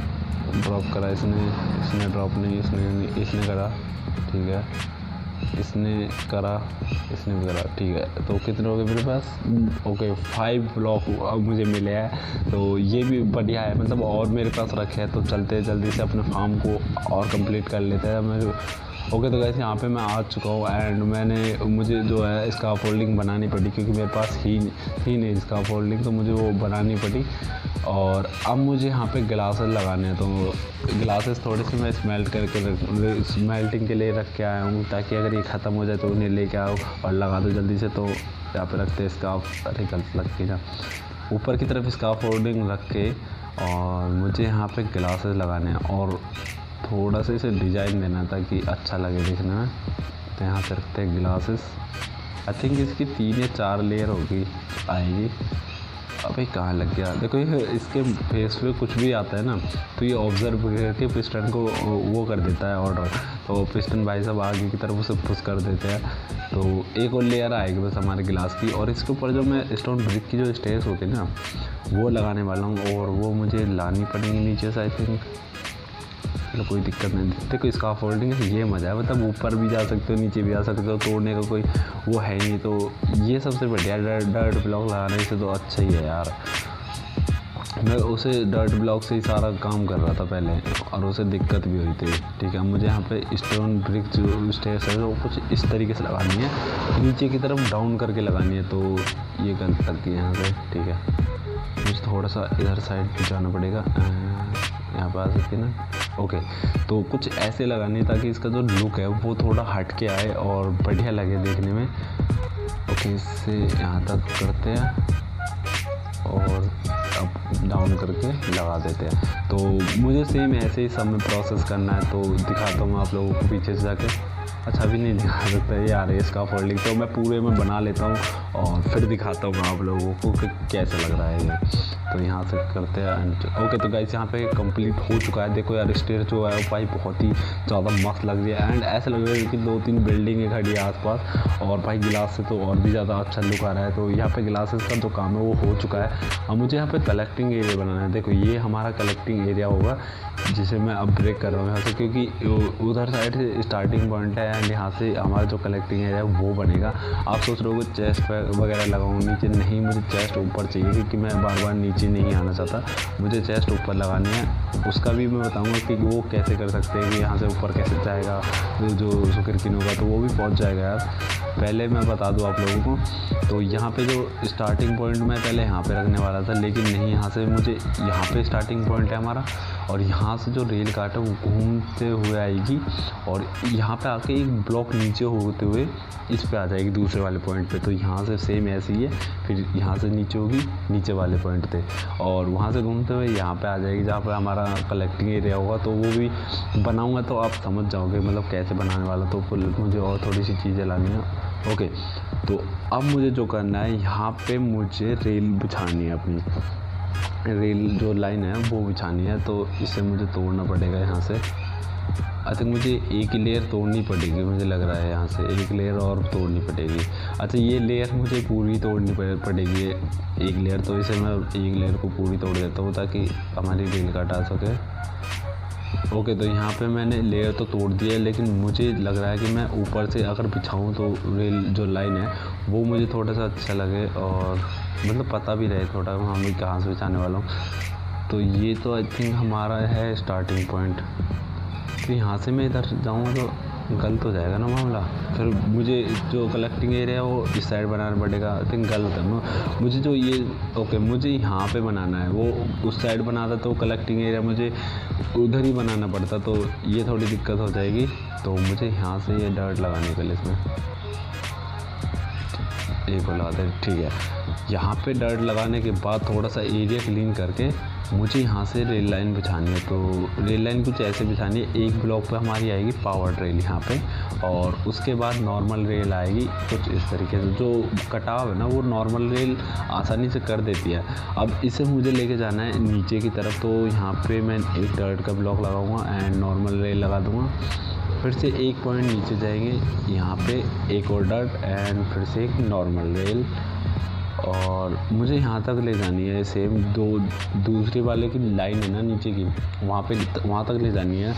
ड्रॉप करा इसने ड्रॉप नहीं, इसने करा, ठीक है, इसने करा, इसने भी करा, ठीक है। तो कितने हो गए मेरे पास? ओके 5 ब्लॉक अब मुझे मिले हैं, तो ये भी बढ़िया है। मतलब और मेरे पास रखे हैं, तो चलते जल्दी से अपने फार्म को और कंप्लीट कर लेते हैं मेरे। ओके, तो गाइस यहाँ पे मैं आ चुका हूँ, एंड मुझे जो है स्कार्फ फोल्डिंग बनानी पड़ी, क्योंकि मेरे पास ही नहीं स्कार्फ फोल्डिंग, तो मुझे वो बनानी पड़ी। और अब मुझे यहाँ पे ग्लासेस लगाने हैं, तो ग्लासेस थोड़े से मैं स्मेल्टिंग के लिए रख के आया हूँ, ताकि अगर ये ख़त्म हो जाए तो उन्हें लेके आओ और लगा दो जल्दी से। तो यहाँ पे रखते हैं स्कार्फ, अरे गलत लग के ना, ऊपर की तरफ स्कार्फ फोल्डिंग रख के, और मुझे यहाँ पे ग्लासेस लगाने हैं और थोड़ा सा इसे डिज़ाइन देना ताकि अच्छा लगे देखने में। तो यहाँ से रखते हैं ग्लासेस। आई थिंक इसकी 3 या 4 लेयर होगी आएगी। अबे कहाँ लग गया? देखो ये इसके फेस पे कुछ भी आता है ना, तो ये ऑब्जर्व करके पिस्टन को वो कर देता है ऑर्डर, तो पिस्टन भाई साहब आगे की तरफ उसे पुश कर देते हैं। तो एक और लेयर आएगी बस हमारे गिलास की, और इसके ऊपर जो मैं स्टोन ब्रिक की जो स्टेयर्स होती है ना वो लगाने वाला हूँ, और वो मुझे लानी पड़ेंगी नीचे से आई थिंक। कोई दिक्कत नहीं। देखो स्कार्फ फोल्डिंग है ये मज़ा है, मतलब ऊपर भी जा सकते हो नीचे भी जा सकते हो, तोड़ने का कोई वो है नहीं। तो ये सबसे बढ़िया डर्ट ब्लॉक लगाने से तो अच्छा ही है यार। मैं उसे डर्ट ब्लॉक से ही सारा काम कर रहा था पहले, और उसे दिक्कत भी हुई थी, ठीक है। मुझे यहाँ पे स्टोन ब्रिक जो स्टेयर्स है वो कुछ इस तरीके से लगानी है, नीचे की तरफ डाउन करके लगानी है। तो ये गलत लग गई यहाँ से, ठीक है। मुझे थोड़ा सा इधर साइड जाना पड़ेगा, यहाँ पर आ सकती है ना। ओके, तो कुछ ऐसे लगाने ताकि इसका जो लुक है वो थोड़ा हट के आए और बढ़िया लगे देखने में। ओके, इससे यहाँ तक करते हैं और अब डाउन करके लगा देते हैं। तो मुझे सेम ऐसे ही सब में प्रोसेस करना है, तो दिखाता हूँ आप लोगों को पीछे से जाके। अच्छा अभी नहीं दिखा सकता है यार इसका फोल्डिंग, तो मैं पूरे में बना लेता हूँ और फिर दिखाता हूँ आप लोगों को कि कैसा लग रहा है ये। तो यहाँ से करते हैं। ओके, तो गाइस यहाँ पे कंप्लीट हो चुका है। देखो यार स्टेयर जो है भाई बहुत ही ज़्यादा मस्त लग रही है, एंड ऐसा लग रहा है कि 2-3 बिल्डिंगें खड़ी है आसपास, और भाई गिलास से तो और भी ज़्यादा अच्छा लुक आ रहा है। तो यहाँ पे गिलासेस का जो काम है वो हो चुका है। अब मुझे यहाँ पे कलेक्टिंग एरिया बनाना है। देखो ये हमारा कलेक्टिंग एरिया होगा, जिसे मैं अब ब्रेक कर रहा हूँ यहाँ से, क्योंकि उधर साइड से स्टार्टिंग पॉइंट है एंड यहाँ से हमारा जो कलेक्टिंग एरिया है वो बनेगा। आप सोच रहे हो चेस्ट वगैरह लगाऊँ नीचे, नहीं, मुझे चेस्ट ऊपर चाहिए क्योंकि मैं बार बार नीचे नहीं आना चाहता, मुझे चेस्ट ऊपर लगानी है। उसका भी मैं बताऊँगा कि वो कैसे कर सकते हैं, कि यहाँ से ऊपर कैसे जाएगा, जो सुकिरकिन होगा तो वो भी पहुँच जाएगा यार। पहले मैं बता दूँ आप लोगों को, तो यहाँ पे जो स्टार्टिंग पॉइंट मैं पहले यहाँ पे रखने वाला था, लेकिन नहीं, यहाँ से मुझे यहाँ पे स्टार्टिंग पॉइंट है हमारा, और यहाँ से जो रेल काट है वो घूमते हुए आएगी और यहाँ पे आके एक ब्लॉक नीचे होते हुए इस पे आ जाएगी दूसरे वाले पॉइंट पे। तो यहाँ से सेम ऐसे ही है, फिर यहाँ से नीचे होगी नीचे वाले पॉइंट पे, और वहाँ से घूमते हुए यहाँ पे आ जाएगी जहाँ पे हमारा कलेक्टिंग एरिया होगा। तो वो भी बनाऊँगा तो आप समझ जाओगे मतलब कैसे बनाने वाला। तो मुझे और थोड़ी सी चीज़ें लानी है। ओके, तो अब मुझे जो करना है, यहाँ पे मुझे रेल बिछानी है, अपनी रेल जो लाइन है वो बिछानी है। तो इसे मुझे तोड़ना पड़ेगा यहाँ से। आई थिंक मुझे एक लेयर तोड़नी पड़ेगी, मुझे लग रहा है यहाँ से एक लेयर और तोड़नी पड़ेगी। अच्छा, ये लेयर मुझे पूरी तोड़नी पड़ेगी एक लेयर, तो इसे मैं एक लेयर को पूरी तोड़ देता हूँ ताकि हमारी रेल काट आ सके। ओके, तो यहाँ पे मैंने लेयर तो तोड़ दिया है, लेकिन मुझे लग रहा है कि मैं ऊपर से अगर बिछाऊँ तो रेल जो लाइन है वो मुझे थोड़ा सा अच्छा लगे और मतलब पता भी रहे थोड़ा हम भी कहाँ से बिछाने वाला हूँ। तो ये तो आई थिंक हमारा है स्टार्टिंग पॉइंट। तो यहाँ से मैं इधर जाऊँगा तो गलत हो जाएगा ना मामला, फिर मुझे जो कलेक्टिंग एरिया है वो इस साइड बनाना पड़ेगा। आई थिंक गलत है मुझे जो ये ओके, मुझे यहाँ पे बनाना है, वो उस साइड बनाता तो कलेक्टिंग एरिया मुझे उधर ही बनाना पड़ता, तो ये थोड़ी दिक्कत हो जाएगी। तो मुझे यहाँ से ये डर्ट लगाने के लिए इसमें एक लगा दे, ठीक है। यहाँ पे डर्ट लगाने के बाद थोड़ा सा एरिया क्लीन करके मुझे यहाँ से रेल लाइन बिछानी है। तो रेल लाइन कुछ ऐसे बिछानी है, एक ब्लॉक पे हमारी आएगी पावर रेल यहाँ पे, और उसके बाद नॉर्मल रेल आएगी कुछ इस तरीके से। जो कटाव है ना वो नॉर्मल रेल आसानी से कर देती है। अब इसे मुझे लेके जाना है नीचे की तरफ, तो यहाँ पे मैं एक डर्ट का ब्लॉक लगाऊंगा एंड नॉर्मल रेल लगा दूँगा। फिर से एक पॉइंट नीचे जाएंगे, यहाँ पे एक और डर्ट एंड फिर से एक नॉर्मल रेल, और मुझे यहाँ तक ले जानी है सेम दूसरे वाले की लाइन है ना नीचे की, वहाँ तक ले जानी है।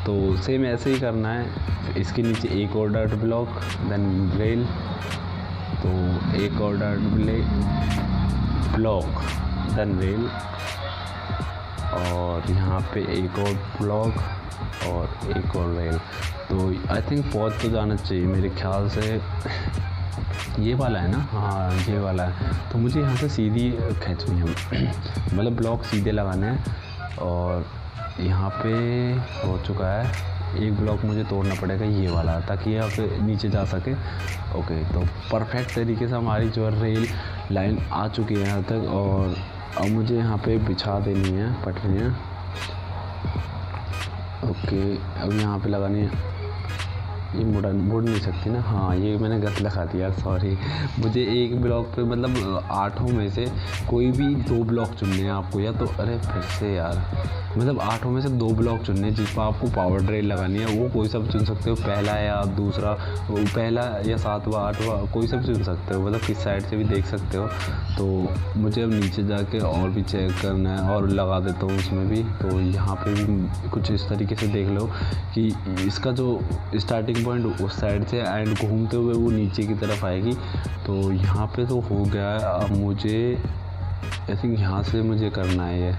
तो सेम ऐसे ही करना है। इसके नीचे एक और डर्ट ब्लॉक देन रेल, तो एक और डर्ट ब्लॉक देन रेल, और यहाँ पे एक और ब्लॉक और एक और रेल। तो आई थिंक पहुँच तो जाना चाहिए मेरे ख्याल से। ये वाला है ना, हाँ ये वाला है। तो मुझे यहाँ से सीधी खींचनी है, मतलब ब्लॉक सीधे लगाने हैं, और यहाँ पे हो चुका है एक ब्लॉक मुझे तोड़ना पड़ेगा ये वाला, ताकि यहाँ पे नीचे जा सके। ओके, तो परफेक्ट तरीके से हमारी जो रेल लाइन आ चुकी है यहाँ तक, और अब मुझे यहाँ पे बिछा देनी है पटरियाँ। ओके, अब यहाँ पे लगानी है, ये मुड़ नहीं सकती ना, हाँ ये मैंने गलत लगा दिया, सॉरी। मुझे एक ब्लॉक पे मतलब 8 में से कोई भी 2 ब्लॉक चुनने हैं आपको, या तो अरे फिर से यार, मतलब 8 में से 2 ब्लॉक चुनने हैं जिस पर आपको पावर ड्रेल लगानी है। वो कोई सा भी चुन सकते हो, पहला या दूसरा, पहला या 7वां 8वां, कोई सा भी चुन सकते हो, मतलब किस साइड से भी देख सकते हो। तो मुझे अब नीचे जाके और भी चेक करना है और लगा देता हूँ उसमें भी। तो यहाँ पे भी कुछ इस तरीके से देख लो कि इसका जो स्टार्टिंग पॉइंट उस साइड से एंड घूमते हुए वो नीचे की तरफ आएगी। तो यहाँ पे तो हो गया है। अब मुझे आई थिंक यहाँ से मुझे करना है ये,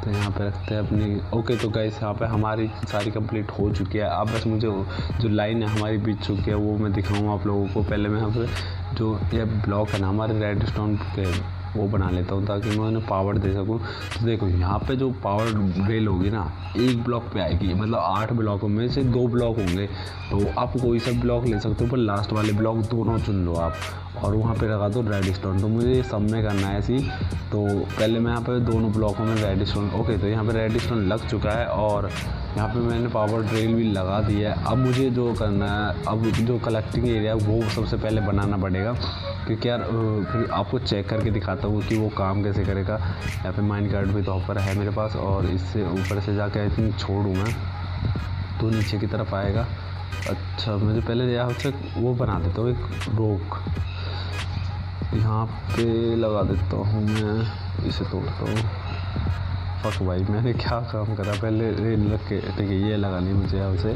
तो यहाँ पे रखते हैं अपनी। ओके, तो गाइस यहाँ पे हमारी सारी कंप्लीट हो चुकी है। अब बस मुझे जो लाइन है हमारी बीत चुकी है वो मैं दिखाऊंगा आप लोगों को। पहले मैं यहाँ पे जो ये ब्लॉक है ना हमारे रेड स्टोन के, वो बना लेता हूँ ताकि मैं उन्हें पावर दे सकूँ। तो देखो यहाँ पे जो पावर रेल होगी ना, एक ब्लॉक पे आएगी, मतलब 8 ब्लॉकों में से 2 ब्लॉक होंगे। तो आप कोई सा ब्लॉक ले सकते हो, पर लास्ट वाले ब्लॉक दोनों चुन लो आप, और वहाँ पे लगा दो रेड स्टोन। तो मुझे सब में करना है ऐसी। तो पहले मैं यहाँ पे दोनों ब्लॉकों में रेड स्टोन, ओके, तो यहाँ पे रेड स्टोन लग चुका है और यहाँ पे मैंने पावर ड्रिल भी लगा दिया है। अब मुझे जो करना है, अब जो कलेक्टिंग एरिया है वो सबसे पहले बनाना पड़ेगा, क्योंकि यार फिर आपको चेक करके दिखाता हूँ कि वो काम कैसे करेगा। यहाँ पे माइन कार्ड भी तो ऑफर है मेरे पास, और इससे ऊपर से जाके आई थिंक छोड़ूँगा तो नीचे की तरफ आएगा। अच्छा, मुझे पहले यहाँ से वो बना देता हूँ, एक रोक यहाँ पे लगा देता हूँ मैं, इसे तोड़ता हूँ, फक भाई, मैंने क्या काम करा, पहले रेल रख के ठीक है ये लगानी मुझे यहाँ से,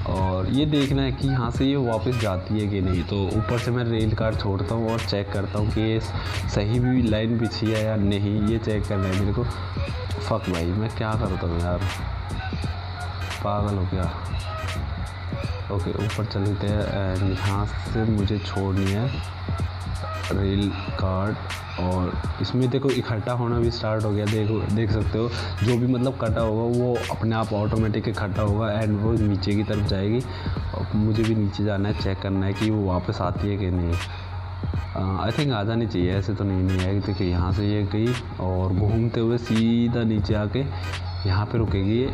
और ये देखना है कि यहाँ से ये वापस जाती है कि नहीं। तो ऊपर से मैं रेल कार छोड़ता हूँ और चेक करता हूँ कि ये सही भी लाइन बिछी है या नहीं, ये चेक करना है मेरे को। फक भाई, मैं क्या करता हूँ यार, पागल हो गया। ओके, ऊपर चलते हैं एंड यहाँ से मुझे छोड़नी है रेल कार्ड, और इसमें देखो इकट्ठा होना भी स्टार्ट हो गया। देख सकते हो, जो भी मतलब कटा होगा वो अपने आप ऑटोमेटिक इकट्ठा होगा एंड वो नीचे की तरफ जाएगी। और मुझे भी नीचे जाना है, चेक करना है कि वो वापस आती है कि नहीं। आई थिंक आ जानी चाहिए, ऐसे तो नहीं आएगी। देखिए यहाँ से ये गई और घूमते हुए सीधा नीचे आके यहाँ पे रुकेगी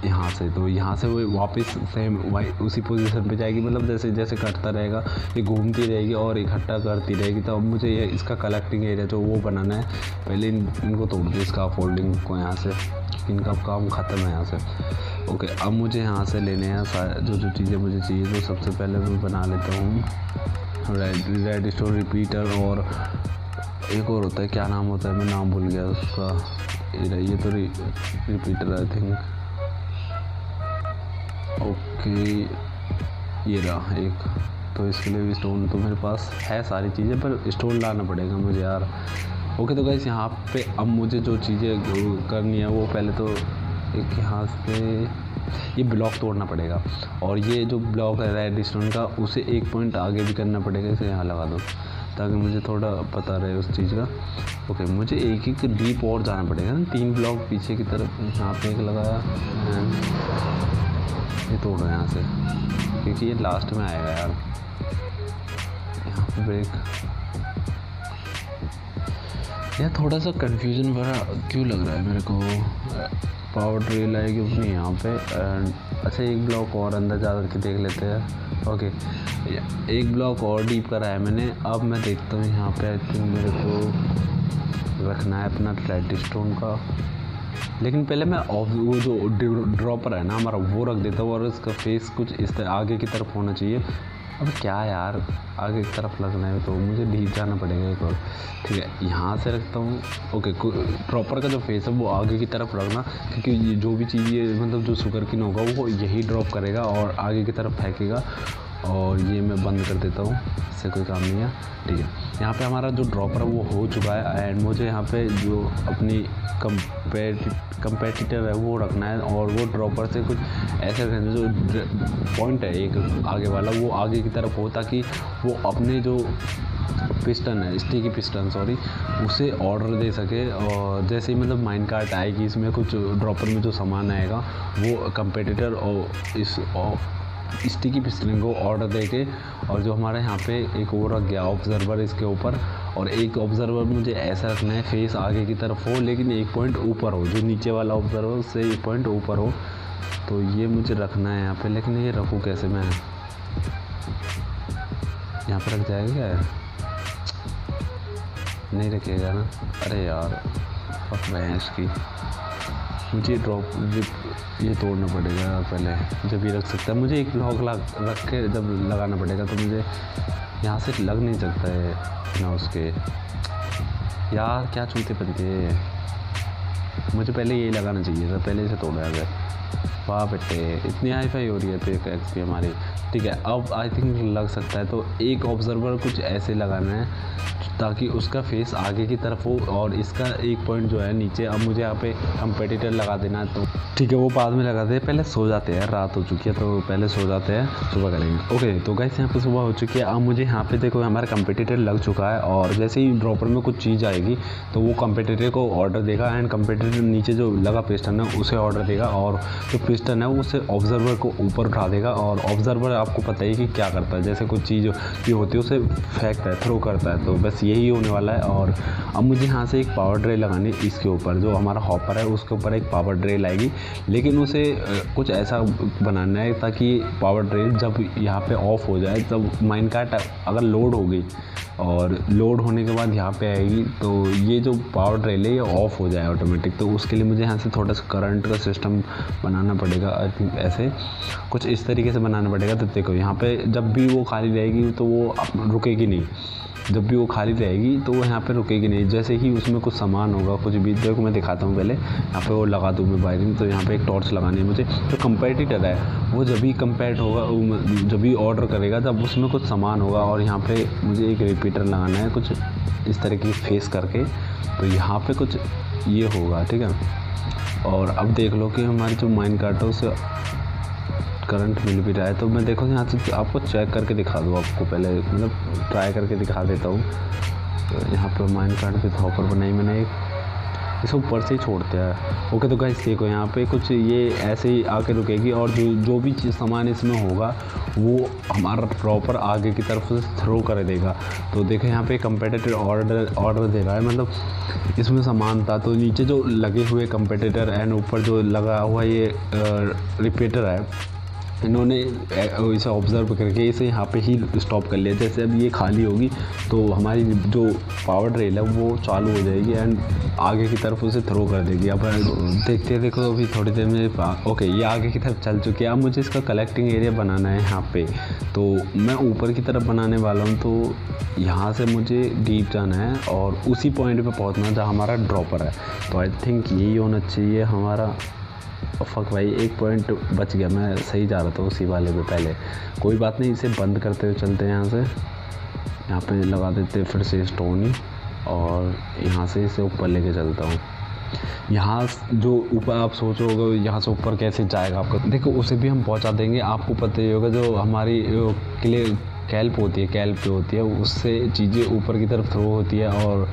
यहाँ से। तो यहाँ से वो वापस सेम उसी पोजीशन पे जाएगी, मतलब जैसे जैसे कटता रहेगा ये घूमती रहेगी और इकट्ठा करती रहेगी। तो अब मुझे ये इसका कलेक्टिंग एरिया जो वो बनाना है। पहले इनको तोड़ दो, इसका फोल्डिंग को यहाँ से, इनका काम ख़त्म है यहाँ से। ओके, अब मुझे यहाँ से लेने हैं जो चीज़ें मुझे चाहिए। तो सबसे पहले मैं बना लेता हूँ रेड स्टोन रिपीटर, और एक और होता है, क्या नाम होता है, मैं नाम भूल गया उसका। ये तो रिपीटर आई थिंक। ओके, ये रहा एक। तो इसके लिए भी स्टोन तो मेरे पास है सारी चीज़ें, पर स्टोन लाना पड़ेगा मुझे यार। ओके, तो गाइस यहाँ पे अब मुझे जो चीज़ें करनी है वो पहले तो एक यहाँ से ये ब्लॉक तोड़ना पड़ेगा, और ये जो ब्लॉक है रेड स्टोन का उसे एक पॉइंट आगे भी करना पड़ेगा। इसे यहाँ लगा दो ताकि मुझे थोड़ा पता रहे उस चीज़ का। ओके, मुझे एक डीप और जाना पड़ेगा ना, 3 ब्लॉक पीछे की तरफ। यहाँ पे एक लगाया, ये तोड़ो यहाँ से क्योंकि ये लास्ट में आएगा यार। यहाँ पे ब्रेक, यार थोड़ा सा कंफ्यूजन भरा क्यों लग रहा है मेरे को। पावर ट्रेल आएगी अपनी यहाँ पे। अच्छा, एक ब्लॉक और अंदर जा करके देख लेते हैं। ओके, एक ब्लॉक और डीप करा है मैंने। अब मैं देखता हूँ यहाँ पे आई थिंक मेरे को रखना है अपना रेड स्टोन का, लेकिन पहले मैं वो जो ड्रॉपर है ना हमारा वो रख देता हूँ, और इसका फेस कुछ इस तरह आगे की तरफ होना चाहिए। अब क्या यार, आगे की तरफ लगना है तो मुझे डीप जाना पड़ेगा एक और। ठीक है, यहाँ से रखता हूँ। ओके, ड्रॉपर का जो फेस है वो आगे की तरफ रखना, क्योंकि ये जो भी चीज़ ये मतलब जो शुगर किन होगा वो यही ड्रॉप करेगा और आगे की तरफ फेंकेगा। और ये मैं बंद कर देता हूँ, इससे कोई काम नहीं है। ठीक है, यहाँ पे हमारा जो ड्रॉपर है वो हो चुका है एंड मुझे यहाँ पे जो अपनी कंपेटिटर है वो रखना है, और वो ड्रॉपर से कुछ ऐसे रखना है जो पॉइंट है एक आगे वाला वो आगे की तरफ हो, ताकि वो अपने जो पिस्टन है, स्टिकी पिस्टन सॉरी, उसे ऑर्डर दे सके। और जैसे ही मतलब माइन कार्ट आएगी इसमें कुछ ड्रॉपर में जो सामान आएगा वो कंपेटिटर और इस स्टिकी पिस्टन को ऑर्डर देके, और जो हमारे यहाँ पे एक और रख गया ऑब्जर्वर इसके ऊपर, और एक ऑब्जर्वर मुझे ऐसा रखना है फेस आगे की तरफ हो लेकिन एक पॉइंट ऊपर हो, जो नीचे वाला ऑब्जर्वर उससे एक पॉइंट ऊपर हो। तो ये मुझे रखना है यहाँ पे, लेकिन ये रखूँ कैसे मैं, यहाँ पर रख जाएगा क्या है? नहीं रखेगा ना, अरे यार फक भैंस की, मुझे ये तोड़ना पड़ेगा पहले, जब ये रख सकता है। मुझे एक ब्लॉक रख के जब लगाना पड़ेगा, तो मुझे यहाँ से लग नहीं सकता है ना उसके। यार क्या चूते बनते, मुझे पहले यही लगाना चाहिए था, पहले इसे तोड़ा गया। वाह बेटे, इतनी हाई फाई हो रही है तो एक्सपी हमारी। ठीक है, अब आई थिंक लग सकता है। तो एक ऑब्जर्वर कुछ ऐसे लगाना है ताकि उसका फेस आगे की तरफ हो, और इसका एक पॉइंट जो है नीचे। अब मुझे यहाँ पे कंपेटिटर लगा देना है, तो ठीक है वो बाद में लगाते हैं, पहले सो जाते हैं, रात हो चुकी है तो पहले सो जाते हैं, सुबह करेंगे। ओके, तो गाइस यहाँ पे सुबह हो चुकी है। अब मुझे यहाँ पे देखो हमारा कंपेटिटर लग चुका है, और जैसे ही ड्रॉपर में कुछ चीज़ आएगी तो वो कंपेटिटर को ऑर्डर देगा, एंड कंपेटिटर नीचे जो लगा पिस्टन है उसे ऑर्डर देगा, और जो पिस्टन है उसे ऑब्जर्वर को ऊपर उठा देगा। और ऑब्जर्वर आपको पता ही कि क्या करता है, जैसे कुछ चीज़ भी होती है उसे फेंकता है, थ्रो करता है। तो बस यही होने वाला है। और अब मुझे यहाँ से एक पावर ड्रे लगानी इसके ऊपर, जो हमारा हॉपर है उसके ऊपर एक पावर ड्रे आएगी, लेकिन उसे कुछ ऐसा बनाना है ताकि पावर ड्रे जब यहाँ पे ऑफ हो जाए, जब माइन कार्ट अगर लोड हो गई और लोड होने के बाद यहाँ पे आएगी तो ये जो पावर ड्रिल है ये ऑफ़ हो जाए ऑटोमेटिक। तो उसके लिए मुझे यहाँ से थोड़ा सा करंट का सिस्टम बनाना पड़ेगा। आई थिंक ऐसे कुछ इस तरीके से बनाना पड़ेगा। तो देखो यहाँ पे जब भी वो खाली रहेगी तो वो रुकेगी नहीं, जब भी वो खाली रहेगी तो वो यहाँ पे रुकेगी नहीं। जैसे ही उसमें कुछ सामान होगा, कुछ भी, देखो मैं दिखाता हूँ पहले। यहाँ पे वो लगा दूँ मैं वायरिंग। तो यहाँ पे एक टॉर्च लगानी है मुझे। जो कंपेटिटर है वो जब भी कंपेट होगा, जब भी ऑर्डर करेगा तब उसमें कुछ सामान होगा और यहाँ पे मुझे एक रिपीटर लगाना है कुछ इस तरह की फेस करके। तो यहाँ पे कुछ ये होगा, ठीक है। और अब देख लो कि हमारी जो माइन कार्ट है उससे करंट मिल भी रहा है। तो मैं देखो यहाँ से आपको चेक करके दिखा दूँ, आपको पहले मतलब ट्राई करके दिखा देता हूँ। तो यहाँ पे माइन कार्ट पे हॉपर बनाई मैंने एक, इसे ऊपर से ही छोड़ते हैं। ओके तो गाइस देखो यहाँ पे कुछ ये ऐसे ही आके रुकेगी और जो भी चीज़ सामान इसमें होगा वो हमारा प्रॉपर आगे की तरफ से थ्रो कर देगा। तो देखो यहाँ पे कंपेटिटर ऑर्डर दे रहा है, मतलब इसमें सामान था। तो नीचे जो लगे हुए कंपेटिटर एंड ऊपर जो लगा हुआ ये रिपीटर है, इन्होंने इसे ऑब्ज़र्व करके इसे यहाँ पे ही स्टॉप कर लिया। जैसे अब ये खाली होगी तो हमारी जो पावर ड्रिल है वो चालू हो जाएगी एंड आगे की तरफ उसे थ्रो कर देगी। अब देखते देखो अभी थोड़ी देर में ओके ये आगे की तरफ चल चुकी है। अब मुझे इसका कलेक्टिंग एरिया बनाना है यहाँ पे। तो मैं ऊपर की तरफ बनाने वाला हूँ। तो यहाँ से मुझे डीप जाना है और उसी पॉइंट पर पहुँचना जहाँ हमारा ड्रॉपर है। तो आई थिंक यही होना चाहिए हमारा। फक भाई, एक पॉइंट बच गया, मैं सही जा रहा था उसी वाले पे पहले। कोई बात नहीं, इसे बंद करते हुए चलते हैं यहाँ से। यहाँ पे लगा देते हैं फिर से स्टोन ही और यहाँ से इसे ऊपर लेके चलता हूँ। यहाँ जो ऊपर आप सोचो होगा यहाँ से ऊपर कैसे जाएगा आपका, देखो उसे भी हम पहुँचा देंगे। आपको पता ही होगा जो हमारी कैल्प होती है उससे चीज़ें ऊपर की तरफ थ्रो होती है और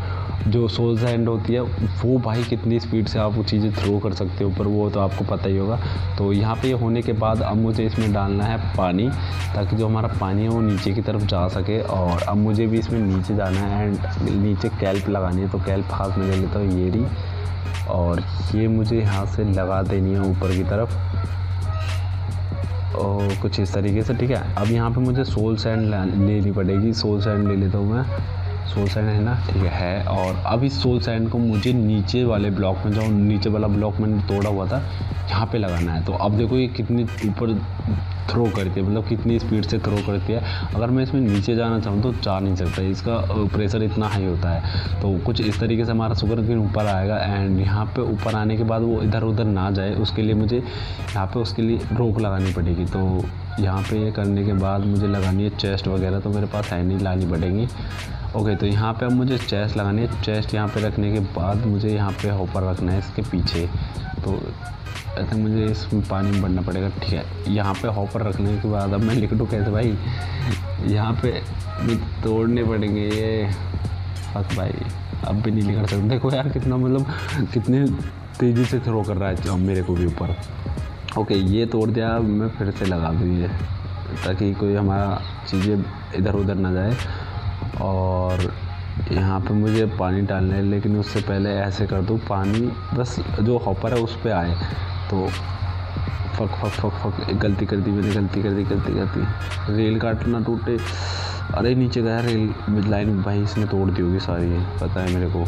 जो सोल सैंड होती है वो भाई कितनी स्पीड से आप वो चीज़ें थ्रो कर सकते हो ऊपर, वो तो आपको पता ही होगा। तो यहाँ पे होने के बाद अब मुझे इसमें डालना है पानी, ताकि जो हमारा पानी है वो नीचे की तरफ जा सके। और अब मुझे भी इसमें नीचे जाना है एंड नीचे कैल्प लगानी है। तो कैल्प हाथ में ले लेता हूँ ये रही, और ये मुझे यहाँ से लगा देनी है ऊपर की तरफ और कुछ इस तरीके से, ठीक है। अब यहाँ पे मुझे सोल सैंड लेनी पड़ेगी। सोल सैंड ले लेता हूँ मैं, सोल सैंड है ना, ठीक है। और अब इस सोल सैंड को मुझे नीचे वाले ब्लॉक में, जो नीचे वाला ब्लॉक मैंने तोड़ा हुआ था, यहाँ पे लगाना है। तो अब देखो ये कितनी ऊपर थ्रो करती है, मतलब कितनी स्पीड से थ्रो करती है। अगर मैं इसमें नीचे जाना चाहूँ तो जा नहीं सकता, इसका प्रेशर इतना हाई होता है। तो कुछ इस तरीके से हमारा शुगर केन ऊपर आएगा एंड यहाँ पे ऊपर आने के बाद वो इधर उधर ना जाए, उसके लिए मुझे यहाँ पे उसके लिए रोक लगानी पड़ेगी। तो यहाँ पे ये करने के बाद मुझे लगानी है चेस्ट वगैरह, तो मेरे पास है नहीं, लानी पड़ेगी। ओके तो यहाँ पे अब मुझे चेस्ट लगानी है। चेस्ट यहाँ पे रखने के बाद मुझे यहाँ पे हॉपर रखना है इसके पीछे। तो ऐसे मुझे इसमें पानी में बढ़ना पड़ेगा, ठीक है। यहाँ पे हॉपर रखने के बाद अब मैं लिख दूँ कैसे भाई, यहाँ पे तोड़ने पड़ेंगे ये। फक भाई, अब भी नहीं निकल सकता। देखो यार कितना, मतलब कितने तेज़ी से थ्रो कर रहा है मेरे को भी ऊपर। ओके ये तोड़ दिया, मैं फिर से लगा दूँ ये, ताकि कोई हमारा चीज़ें इधर उधर ना जाए। और यहाँ पे मुझे पानी डालना है, लेकिन उससे पहले ऐसे कर दूँ पानी बस जो हॉपर है उस पर आए। तो फक फक फक फक, गलती कर दी मैंने, गलती। रेल काट ना टूटे। अरे नीचे गया रेल लाइन, भाई इसने तोड़ दी होगी सारी, पता है मेरे को।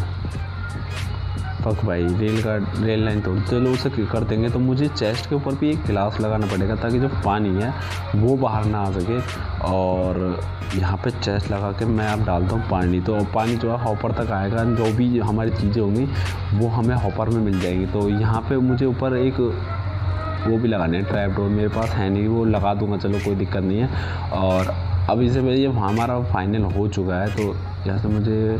फक भाई, रेल लाइन तोड़, चलो उसे कर देंगे। तो मुझे चेस्ट के ऊपर भी एक गिलास लगाना पड़ेगा, ताकि जो पानी है वो बाहर ना आ सके। और यहाँ पे चेस्ट लगा के मैं अब डालता हूँ पानी। तो पानी जो है हॉपर तक आएगा, जो भी हमारी चीज़ें होंगी वो हमें हॉपर में मिल जाएगी। तो यहाँ पे मुझे ऊपर एक वो भी लगाने हैं, ट्रैप डोर मेरे पास है नहीं, वो लगा दूँगा, चलो कोई दिक्कत नहीं है। और अब इसे ये हमारा फाइनल हो चुका है, तो यहाँ से मुझे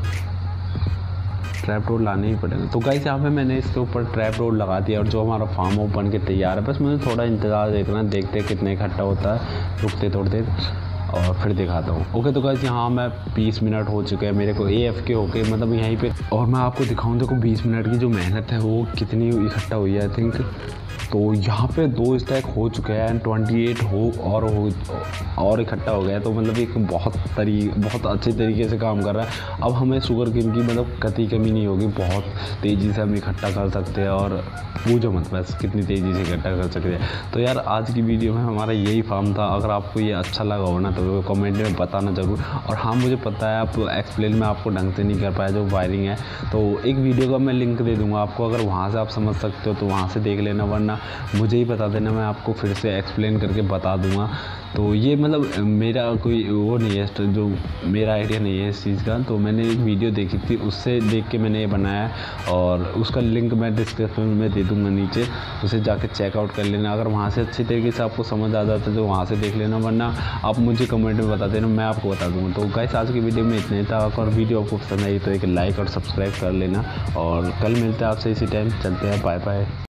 ट्रैप डोर लाने ही पड़ेगा। तो गाइस यहाँ पे मैंने इसके ऊपर ट्रैप डोर लगा दिया और जो हमारा फार्म हाउस बन के तैयार है। बस मुझे थोड़ा इंतज़ार देखना, देखते कितना इकट्ठा होता है, रुकते थोड़ी देर और फिर दिखाता हूँ। ओके तो गाइस यहाँ मैं 20 मिनट हो चुके हैं मेरे को AFK होके, मतलब यहीं पे। और मैं आपको दिखाऊँ, देखो 20 मिनट की जो मेहनत है वो कितनी इकट्ठा हुई है। आई थिंक तो यहाँ पे 2 स्टैक हो चुके हैं एंड 28 और इकट्ठा हो गया। तो मतलब एक बहुत अच्छे तरीके से काम कर रहा है। अब हमें शुगर केन की मतलब कमी नहीं होगी, बहुत तेज़ी से हम इकट्ठा कर सकते हैं। और पूछो मत बस कितनी तेज़ी से इकट्ठा कर सकते हैं। तो यार आज की वीडियो में हमारा यही फार्म था। अगर आपको ये अच्छा लगा हो ना, तो तो कमेंट में बताना ज़रूर। और हाँ, मुझे पता है आप एक्सप्लेन मैं आपको ढंग से नहीं कर पाया जो वायरिंग है, तो एक वीडियो का मैं लिंक दे दूँगा आपको, अगर वहाँ से आप समझ सकते हो तो वहाँ से देख लेना, वरना मुझे ही बता देना, मैं आपको फिर से एक्सप्लेन करके बता दूँगा। तो ये मतलब मेरा कोई वो नहीं है, जो मेरा आइडिया नहीं है इस चीज़ का, तो मैंने एक वीडियो देखी थी, उससे देख के मैंने ये बनाया और उसका लिंक मैं डिस्क्रिप्शन में दे दूँगा नीचे, उसे जाके चेकआउट कर लेना। अगर वहाँ से अच्छी तरीके से आपको समझ आ जाता है तो वहाँ से देख लेना, वरना आप मुझे कमेंट में बता देना, मैं आपको बता दूँगा। तो गाइस, आज की वीडियो में इतना ही था। अगर वीडियो आपको पसंद आई तो एक लाइक और सब्सक्राइब कर लेना, और कल मिलते हैं आपसे इसी टाइम। चलते हैं, बाय बाय।